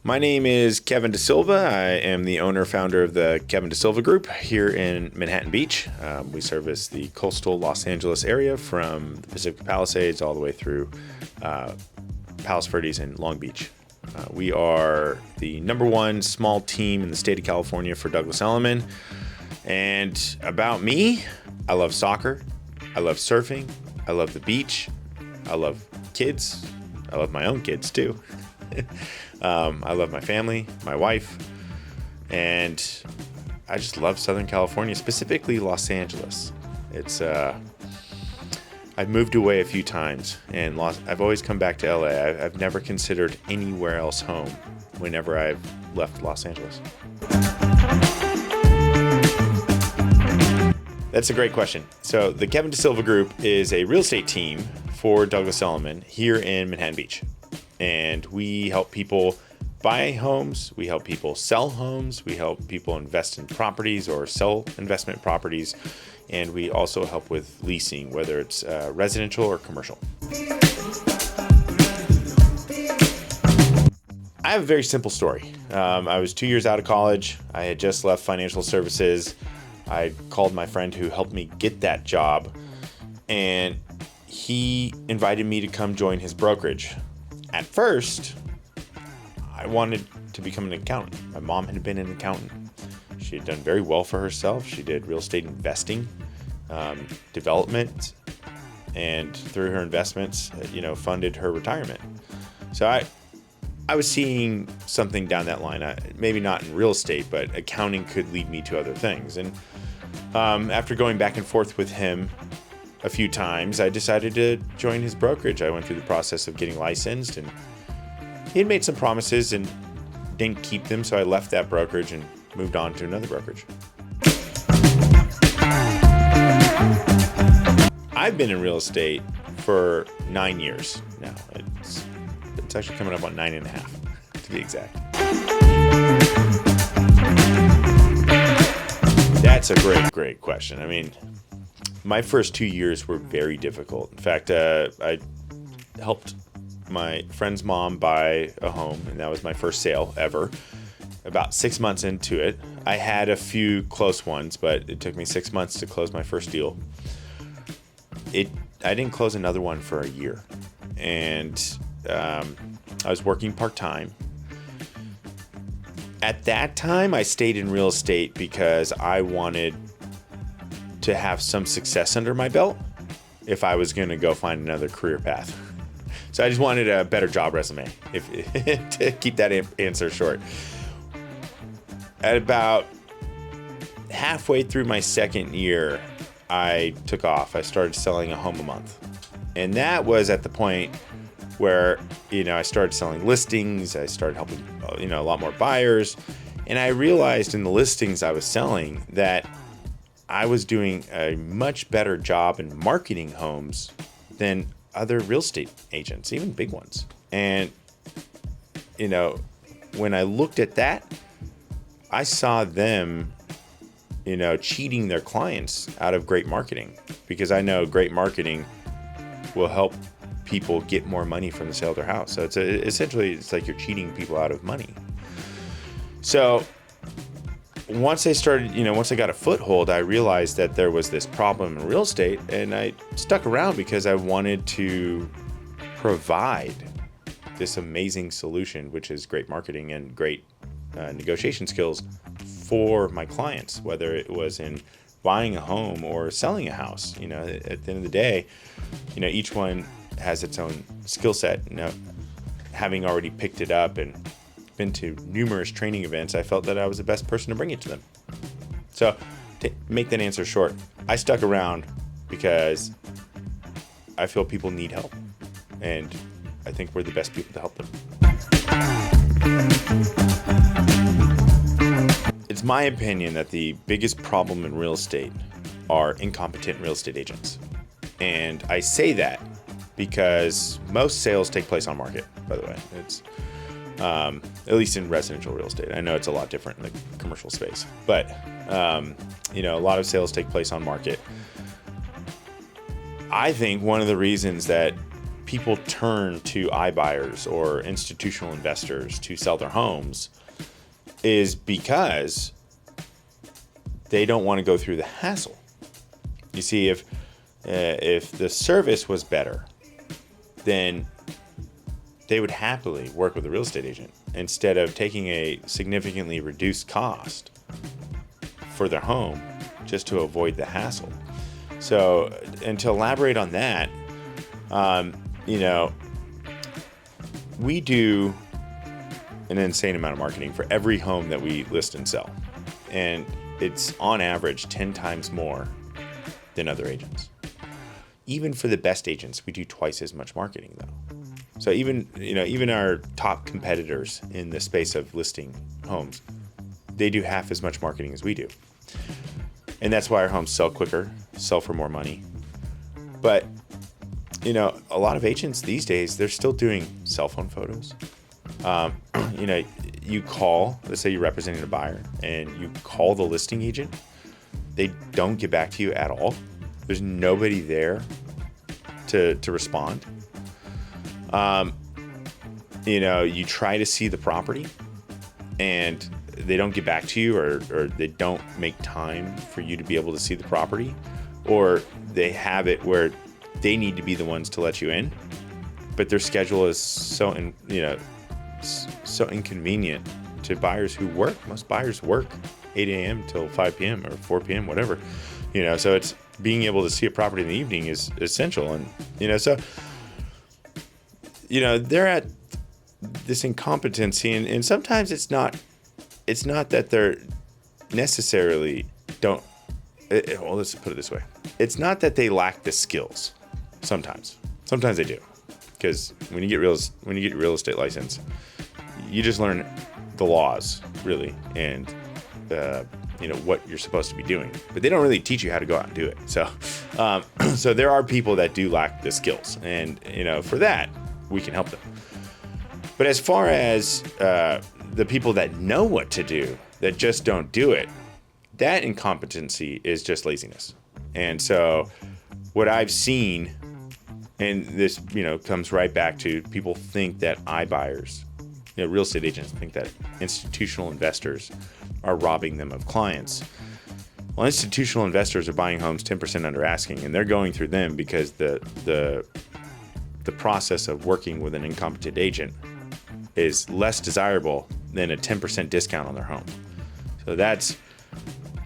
My name is Kevin DaSilva. I am the owner-founder of the Kevin DaSilva Group here in Manhattan Beach. We service the coastal Los Angeles area from the Pacific Palisades all the way through Palos Verdes and Long Beach. We are the number one small team in the state of California for Douglas Elliman. And about me, I love soccer, I love surfing, I love the beach, I love kids, I love my own kids too. I love my family, my wife, and I just love Southern California, specifically Los Angeles. I've moved away a few times, and I've always come back to LA. I've never considered anywhere else home whenever I've left Los Angeles. That's a great question. So the Kevin DaSilva Group is a real estate team for Douglas Elliman here in Manhattan Beach. And we help people buy homes, we help people sell homes, we help people invest in properties or sell investment properties, and we also help with leasing, whether it's residential or commercial. I have a very simple story. I was 2 years out of college. I had just left financial services. I called my friend who helped me get that job, and he invited me to come join his brokerage. At first, I wanted to become an accountant. My mom had been an accountant. She had done very well for herself. She did real estate investing, development, and through her investments, funded her retirement. So I was seeing something down that line. Maybe not in real estate, but accounting could lead me to other things. And after going back and forth with him a few times, I decided to join his brokerage. I went through the process of getting licensed, and he had made some promises and didn't keep them, so I left that brokerage and moved on to another brokerage. I've been in real estate for 9 years now. It's actually coming up on 9.5, to be exact. That's a great question. I mean, my first 2 years were very difficult. In fact, I helped my friend's mom buy a home, and that was my first sale ever. About 6 months into it, I had a few close ones, but it took me 6 months to close my first deal. I didn't close another one for a year, and I was working part-time. At that time, I stayed in real estate because I wanted to have some success under my belt if I was going to go find another career path. So I just wanted a better job resume, to keep that answer short. At about halfway through my second year, I took off. I started selling a home a month. And that was at the point where, I started selling listings. I started helping, a lot more buyers. And I realized in the listings I was selling that I was doing a much better job in marketing homes than other real estate agents, even big ones. And, when I looked at that, I saw them, cheating their clients out of great marketing, because I know great marketing will help people get more money from the sale of their house. So essentially it's like you're cheating people out of money. So once I got a foothold, I realized that there was this problem in real estate, and I stuck around because I wanted to provide this amazing solution, which is great marketing and great negotiation skills for my clients, whether it was in buying a home or selling a house. At the end of the day, each one has its own skill set. Having already picked it up and been to numerous training events, I felt that I was the best person to bring it to them. So to make that answer short, I stuck around because I feel people need help, and I think we're the best people to help them. It's my opinion that the biggest problem in real estate are incompetent real estate agents. And I say that because most sales take place on market, by the way. It's at least in residential real estate. I know it's a lot different in the commercial space, but a lot of sales take place on market. I think one of the reasons that people turn to iBuyers or institutional investors to sell their homes is because they don't want to go through the hassle. You see, if the service was better, then they would happily work with a real estate agent instead of taking a significantly reduced cost for their home just to avoid the hassle. So, and to elaborate on that, we do an insane amount of marketing for every home that we list and sell. And it's on average 10 times more than other agents. Even for the best agents, we do twice as much marketing though. So even our top competitors in the space of listing homes, they do half as much marketing as we do. And that's why our homes sell quicker, sell for more money. But, a lot of agents these days, they're still doing cell phone photos. You call, let's say you're representing a buyer, and you call the listing agent. They don't get back to you at all. There's nobody there to respond. You try to see the property, and they don't get back to you, or they don't make time for you to be able to see the property, or they have it where they need to be the ones to let you in, but their schedule is so inconvenient to buyers who work. Most buyers work 8 a.m. till 5 p.m. or 4 p.m., whatever. So it's being able to see a property in the evening is essential. And, they're at this incompetency, and sometimes it's not that they're necessarily let's put it this way. It's not that they lack the skills. Sometimes they do, because when you get your real estate license, you just learn the laws really, and what you're supposed to be doing, but they don't really teach you how to go out and do it. So so there are people that do lack the skills, and for that we can help them. But as far as the people that know what to do that just don't do it, that incompetency is just laziness. And so what I've seen, and this comes right back to, people think that iBuyers, real estate agents think that institutional investors are robbing them of clients. Well, institutional investors are buying homes 10% under asking, and they're going through them because the process of working with an incompetent agent is less desirable than a 10% discount on their home. So that's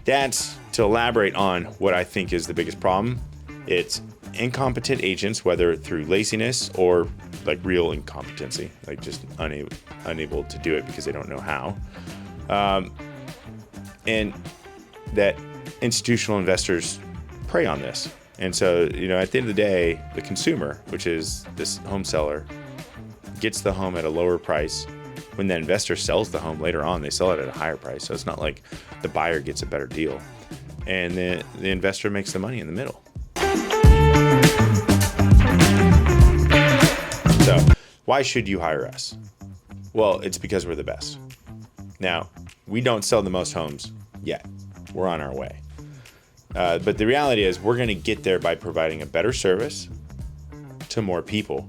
to elaborate on what I think is the biggest problem. It's incompetent agents, whether through laziness or like real incompetency, like just unable to do it because they don't know how. And that institutional investors prey on this. And so, at the end of the day, the consumer, which is this home seller, gets the home at a lower price. When that investor sells the home later on, they sell it at a higher price. So it's not like the buyer gets a better deal. And the investor makes the money in the middle. So why should you hire us? Well, it's because we're the best. Now, we don't sell the most homes yet. We're on our way. But the reality is we're going to get there by providing a better service to more people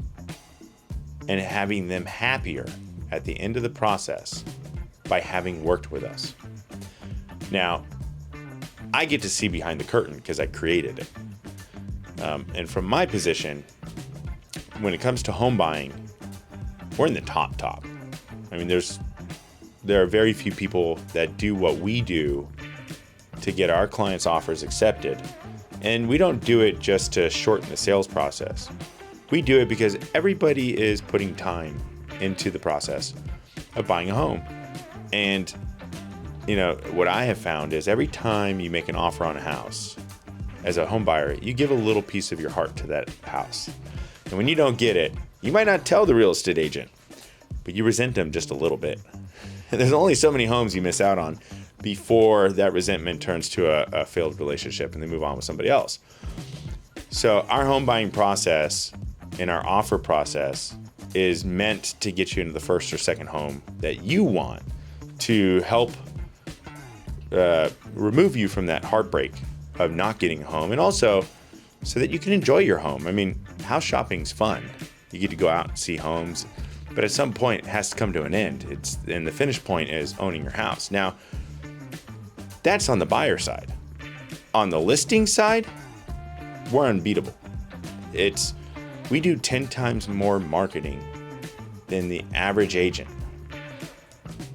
and having them happier at the end of the process by having worked with us. Now, I get to see behind the curtain because I created it. And from my position, when it comes to home buying, we're in the top. I mean, there are very few people that do what we do to get our clients' offers accepted. And we don't do it just to shorten the sales process. We do it because everybody is putting time into the process of buying a home. And, what I have found is every time you make an offer on a house, as a home buyer, you give a little piece of your heart to that house. And when you don't get it, you might not tell the real estate agent, but you resent them just a little bit. And there's only so many homes you miss out on before that resentment turns to a failed relationship and they move on with somebody else. So our home buying process and our offer process is meant to get you into the first or second home that you want, to help remove you from that heartbreak of not getting a home, and also so that you can enjoy your home. I mean, house shopping's fun. You get to go out and see homes, but at some point it has to come to an end. And the finish point is owning your house. Now, that's on the buyer side. On the listing side, we're unbeatable. We do 10 times more marketing than the average agent.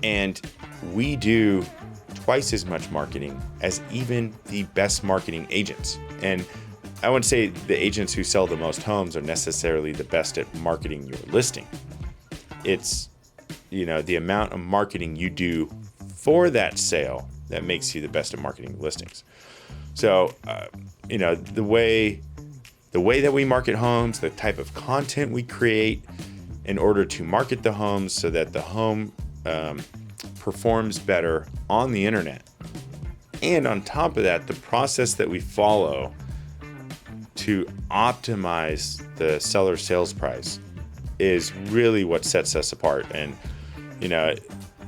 And we do twice as much marketing as even the best marketing agents. And I wouldn't say the agents who sell the most homes are necessarily the best at marketing your listing. It's, the amount of marketing you do for that sale that makes you the best at marketing listings. So, the way that we market homes, the type of content we create in order to market the homes so that the home performs better on the internet. And on top of that, the process that we follow to optimize the seller sales price is really what sets us apart. And,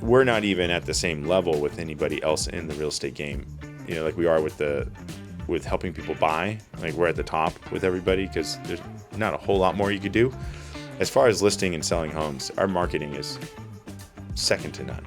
we're not even at the same level with anybody else in the real estate game, like we are with helping people buy. Like we're at the top with everybody because there's not a whole lot more you could do. As far as listing and selling homes, our marketing is second to none.